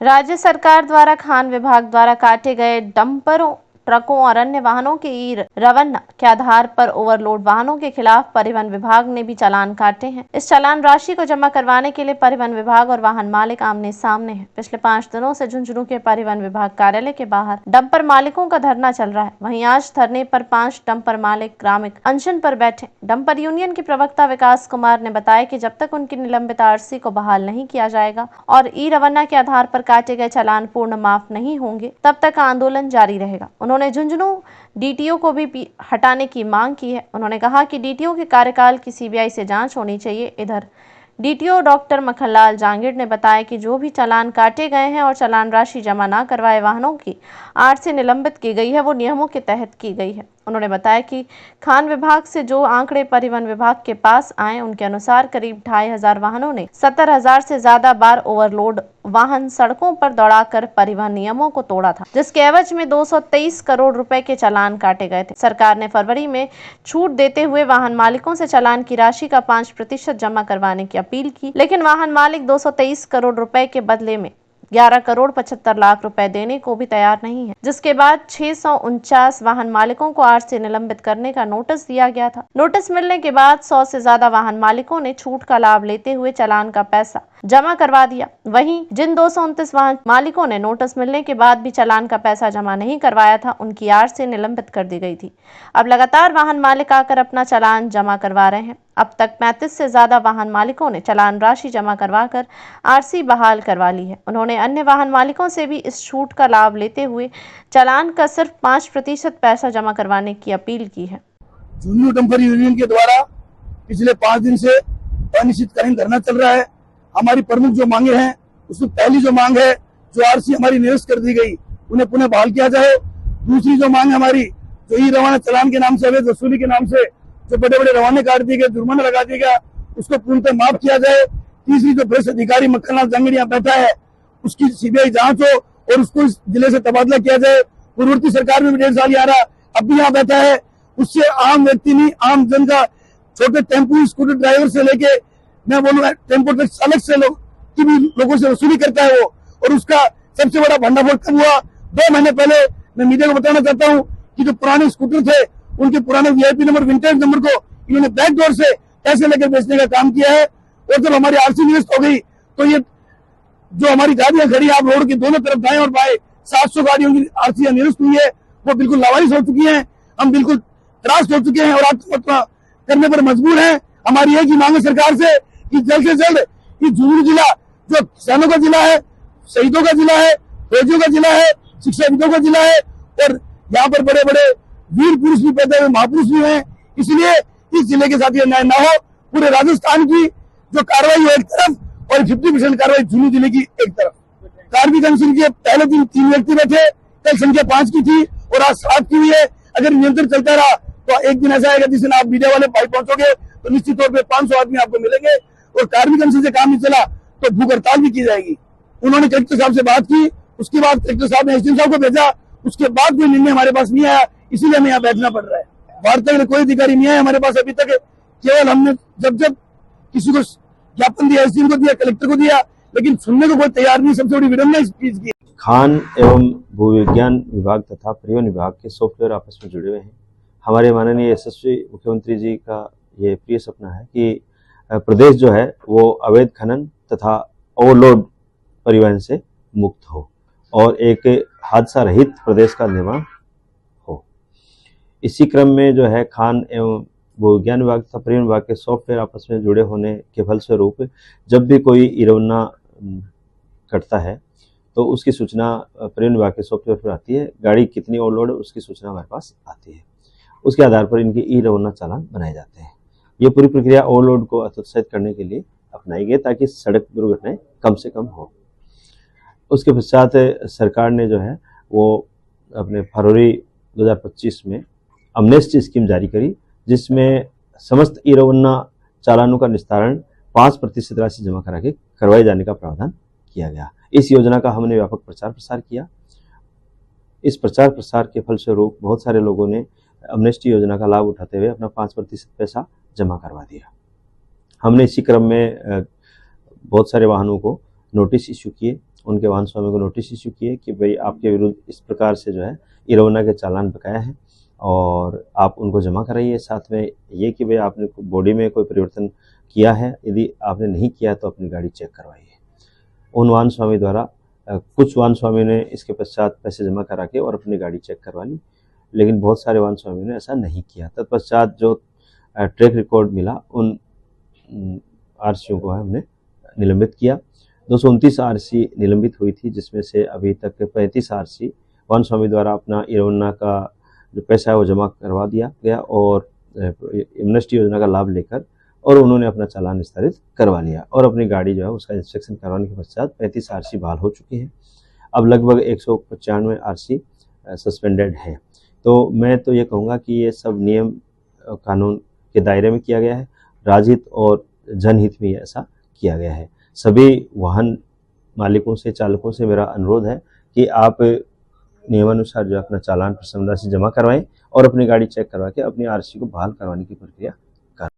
राज्य सरकार द्वारा खान विभाग द्वारा काटे गए डंपरों, ट्रकों और अन्य वाहनों के ई रवन्ना के आधार पर ओवरलोड वाहनों के खिलाफ परिवहन विभाग ने भी चालान काटे हैं। इस चालान राशि को जमा करवाने के लिए परिवहन विभाग और वाहन मालिक आमने सामने हैं। पिछले 5 दिनों से झुंझुनू के परिवहन विभाग कार्यालय के बाहर डंपर मालिकों का धरना चल रहा है। वहीं आज धरने पर 5 डंपर मालिक ग्रामीण अनशन पर बैठे। डंपर यूनियन के प्रवक्ता विकास कुमार ने बताया कि जब तक उनकी निलंबित आरसी को बहाल नहीं किया जाएगा और ई रवन्ना के आधार पर काटे गए चालान पूर्ण माफ नहीं होंगे, तब तक आंदोलन जारी रहेगा। उन्होंने झुंझुनू डीटीओ को भी हटाने की मांग की है। उन्होंने कहा कि डीटीओ के कार्यकाल की सीबीआई से जांच होनी चाहिए। इधर डीटीओ डॉक्टर मक्खनलाल जांगिड़ ने बताया कि जो भी चालान काटे गए हैं और चालान राशि जमा न करवाए वाहनों की आरसी निलंबित की गई है, वो नियमों के तहत की गई है। उन्होंने बताया कि खान विभाग से जो आंकड़े परिवहन विभाग के पास आए, उनके अनुसार करीब 2500 वाहनों ने 70,000 से ज्यादा बार ओवरलोड वाहन सड़कों पर दौड़ाकर परिवहन नियमों को तोड़ा था, जिसके एवज में 223 करोड़ रुपए के चालान काटे गए थे। सरकार ने फरवरी में छूट देते हुए वाहन मालिकों से चालान की राशि का 5% जमा करवाने की अपील की, लेकिन वाहन मालिक 223 करोड़ रुपए के बदले में 11 करोड़ 75 लाख रुपए देने को भी तैयार नहीं है, जिसके बाद 649 वाहन मालिकों को आरसी निलंबित करने का नोटिस दिया गया था। नोटिस मिलने के बाद 100 से ज्यादा वाहन मालिकों ने छूट का लाभ लेते हुए चालान का पैसा जमा करवा दिया। वहीं जिन 229 वाहन मालिकों ने नोटिस मिलने के बाद भी चालान का पैसा जमा नहीं करवाया था, उनकी आरसी निलंबित कर दी गई थी। अब लगातार वाहन मालिक आकर अपना चालान जमा करवा रहे हैं। अब तक 35 से ज्यादा वाहन मालिकों ने चालान राशि जमा करवाकर आरसी बहाल करवा ली है। उन्होंने अन्य वाहन मालिकों से भी इस छूट का लाभ लेते हुए चालान का सिर्फ 5% पैसा जमा करवाने की अपील की है। झुंझुनू डंपर यूनियन के द्वारा पिछले 5 दिन से अनिश्चितकालीन धरना चल रहा है। हमारी प्रमुख जो मांगे हैं, उसमें पहली जो मांग है, जो आरसी हमारी निरस्त कर दी गई, उन्हें पुनः बहाल किया जाए। दूसरी जो मांग हमारी, जो ई रवाना चालान के नाम से, अवैध वसूली के नाम से जो बड़े बड़े रवाने काट दिए गए, जुर्माना लगा दिया गया, उसको पूर्णतः माफ किया जाए। तीसरी जो भ्रष्ट अधिकारी मक्खनलाल जांगिड़ यहाँ बैठा है, उसकी सीबीआई जांच हो और उसको इस जिले से तबादला किया जाए। पूर्ववर्ती सरकार में भी 1.5 साल यहाँ रहा, अब भी यहाँ बैठा है। उससे आम व्यक्ति नहीं, आम जन का, छोटे टेम्पो स्कूटर ड्राइवर से लेके मैं बोलूंगा टेम्पो ट्रक चालक से की भी लोगों से वसूली करता है वो। और उसका सबसे बड़ा भंडाफोड़ कब हुआ? 2 महीने पहले। मैं मीडिया को बताना चाहता हूँ कि जो पुराने स्कूटर थे, उनके पुराने वीआईपी नंबर, विंटेज नंबर को इन्होंने बैकडोर से पैसे लेकर बेचने का काम किया है। और जब हमारी आरसी निरस्त हो गई, तो ये जो हमारी गाड़ियां खड़ी आप रोड की दोनों तरफ दाएं और बाएं 700 गाड़ियों की आरसी निरस्त हुई है, वो बिल्कुल लावारिस हो चुकी हैं। हम बिल्कुल त्रास्त हो चुके हैं और आत्महत्या करने पर मजबूर हैं। हमारी एक ही मांग है सरकार से कि जल्द से जल्द ये झुंझुनू जिला, जो किसानों का जिला है, शहीदों का जिला है, फौजियों का जिला है, शिक्षाविदों का जिला है, और यहाँ पर बड़े बड़े वीर पुरुष भी पैदा हुए, महापुरुष भी हैं, इसलिए इस जिले के साथ ये न्याय न हो। पूरे राजस्थान की जो कार्रवाई है एक तरफ और 50% कार्रवाई झुंझुनू जिले की एक तरफ। कार्मिक अनशन के पहले दिन 3 व्यक्ति बैठे, कल संख्या 5 की थी और आज 7 की हुई है। अगर नियंत्रण चलता रहा तो एक दिन ऐसा आएगा जिस दिन आप मीडिया वाले भाई पहुंचोगे तो निश्चित तौर पे 500 आदमी आपको मिलेंगे। और कार्मिक अनशन से काम नहीं चला तो भूख हड़ताल भी की जाएगी। उन्होंने कलेक्टर साहब से बात की, उसके बाद कलेक्टर साहब ने एसडीएम साहब को भेजा, उसके बाद कोई निर्णय हमारे पास नहीं आया, इसीलिए हमें यहाँ बैठना पड़ रहा है। वार्ता में कोई अधिकारी नहीं आया हमारे पास अभी तक। केवल हमने जब किसी को ज्ञापन दिया, एसडीएम को दिया, कलेक्टर को दिया, लेकिन सुनने को कोई तैयार नहीं। सबसे बड़ी विडंबना इस चीज की। खान एवं भूविज्ञान विभाग तथा परिवहन विभाग के सॉफ्टवेयर आपस में जुड़े हुए हैं। हमारे माननीय यशस्वी मुख्यमंत्री जी का ये प्रिय सपना है कि प्रदेश जो है वो अवैध खनन तथा ओवरलोड परिवहन से मुक्त हो और एक हादसा रहित प्रदेश का निर्माण हो। इसी क्रम में जो है खान एवं भूविज्ञान विभाग तथा परिवहन विभाग के सॉफ्टवेयर आपस में जुड़े होने के फलस्वरूप जब भी कोई ई रवाना कटता है तो उसकी सूचना परिवहन विभाग के सॉफ्टवेयर पर आती है। गाड़ी कितनी ओवरलोड है उसकी सूचना हमारे पास आती है। उसके आधार पर इनके ई रवाना चालान बनाए जाते हैं। ये पूरी प्रक्रिया ओवरलोड को हतोत्साहित करने के लिए अपनाई गई ताकि सड़क दुर्घटनाएं कम से कम हो। उसके पश्चात सरकार ने जो है वो अपने फरवरी 2025 में अमनेस्टी स्कीम जारी करी, जिसमें समस्त ई रवाना चालानों का निस्तारण 5% राशि जमा करा के करवाए जाने का प्रावधान किया गया। इस योजना का हमने व्यापक प्रचार प्रसार किया। इस प्रचार प्रसार के फलस्वरूप बहुत सारे लोगों ने अमनेस्टी योजना का लाभ उठाते हुए अपना 5% पैसा जमा करवा दिया। हमने इसी क्रम में बहुत सारे वाहनों को नोटिस इश्यू किए उनके वाहन स्वामी को नोटिस इशू किए कि भाई आपके विरुद्ध इस प्रकार से जो है इरोना के चालान बकाया हैं और आप उनको जमा कराइए। साथ में ये कि भाई आपने बॉडी में कोई परिवर्तन किया है, यदि आपने नहीं किया तो अपनी गाड़ी चेक करवाइए। उन वाहन स्वामी द्वारा कुछ वाहन स्वामी ने इसके पश्चात पैसे जमा करा के और अपनी गाड़ी चेक करवा ली, लेकिन बहुत सारे वाहन स्वामी ने ऐसा नहीं किया। तत्पश्चात जो ट्रैक रिकॉर्ड मिला उन आरसीओ को हमने निलंबित किया। 229 आरसी निलंबित हुई थी, जिसमें से अभी तक 35 आरसी वाहन स्वामी द्वारा अपना इरोना का जो पैसा है वो जमा करवा दिया गया और एमनेस्टी योजना का लाभ लेकर और उन्होंने अपना चालान निस्तारित करवा लिया और अपनी गाड़ी जो है उसका इंस्पेक्शन करवाने के पश्चात 35 आरसी बहाल हो चुकी है। अब लगभग 195 आरसी सस्पेंडेड है। तो मैं तो ये कहूँगा कि ये सब नियम कानून के दायरे में किया गया है, राजहित और जनहित में ऐसा किया गया है। सभी वाहन मालिकों से, चालकों से मेरा अनुरोध है कि आप नियमानुसार जो अपना चालान प्रशमन राशि जमा करवाएं और अपनी गाड़ी चेक करवा के अपनी आरसी को बहाल करवाने की प्रक्रिया